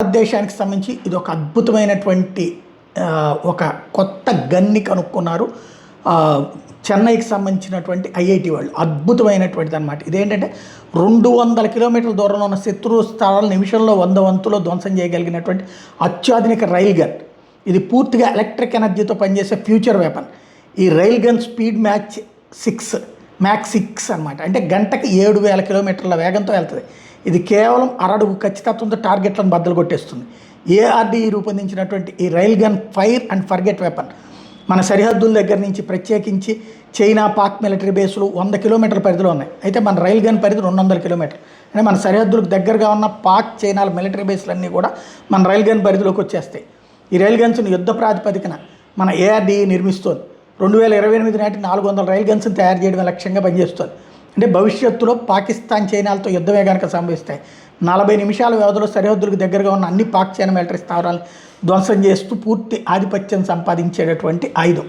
భారతదేశానికి సంబంధించి ఇది ఒక అద్భుతమైనటువంటి ఒక కొత్త గన్ని కనుక్కున్నారు. చెన్నైకి సంబంధించినటువంటి ఐఐటి వాళ్ళు అద్భుతమైనటువంటిది అనమాట. ఇదేంటంటే 200 కిలోమీటర్ల దూరంలో ఉన్న శత్రు స్థలాలు నిమిషంలో 100 వంతులో ధ్వంసం చేయగలిగినటువంటి అత్యాధునిక రైల్ గన్. ఇది పూర్తిగా ఎలక్ట్రిక్ ఎనర్జీతో పనిచేసే ఫ్యూచర్ వెపన్. ఈ రైల్ గన్ స్పీడ్ మ్యాక్ 6 అనమాట. అంటే గంటకి 7000 కిలోమీటర్ల వేగంతో వెళ్తుంది. ఇది కేవలం అరడుగు ఖచ్చితత్వంతో టార్గెట్లను బద్దలు కొట్టేస్తుంది. ఏఆర్డీ రూపొందించినటువంటి ఈ rail gun fire and forget weapon మన సరిహద్దుల దగ్గర నుంచి ప్రత్యేకించి చైనా పాక్ మిలిటరీ బేసులు 100 కిలోమీటర్ల పరిధిలో ఉన్నాయి. అయితే మన రైల్ గన్ పరిధి 200 కిలోమీటర్లు. అంటే మన సరిహద్దులకు దగ్గరగా ఉన్న పాక్ చైనాల మిలిటరీ బేసులన్నీ కూడా మన రైల్ గన్ పరిధిలోకి వచ్చేస్తాయి. ఈ రైల్ గన్స్ని యుద్ధ ప్రాతిపదికన మన ఏఆర్డీ నిర్మిస్తోంది. 2028 నాటి 400 రైల్ గన్స్ని తయారు చేయడమే లక్ష్యంగా పనిచేస్తుంది. అంటే భవిష్యత్తులో పాకిస్తాన్ చైనాలతో యుద్ధమే కనుక సంభవిస్తాయి 40 నిమిషాల వ్యవధిలో సరిహద్దులకు దగ్గరగా ఉన్న అన్ని పాక్ చైనా మిలిటరీ స్థావరాలను ధ్వంసం చేస్తూ పూర్తి ఆధిపత్యం సంపాదించేటటువంటి ఆయుధం.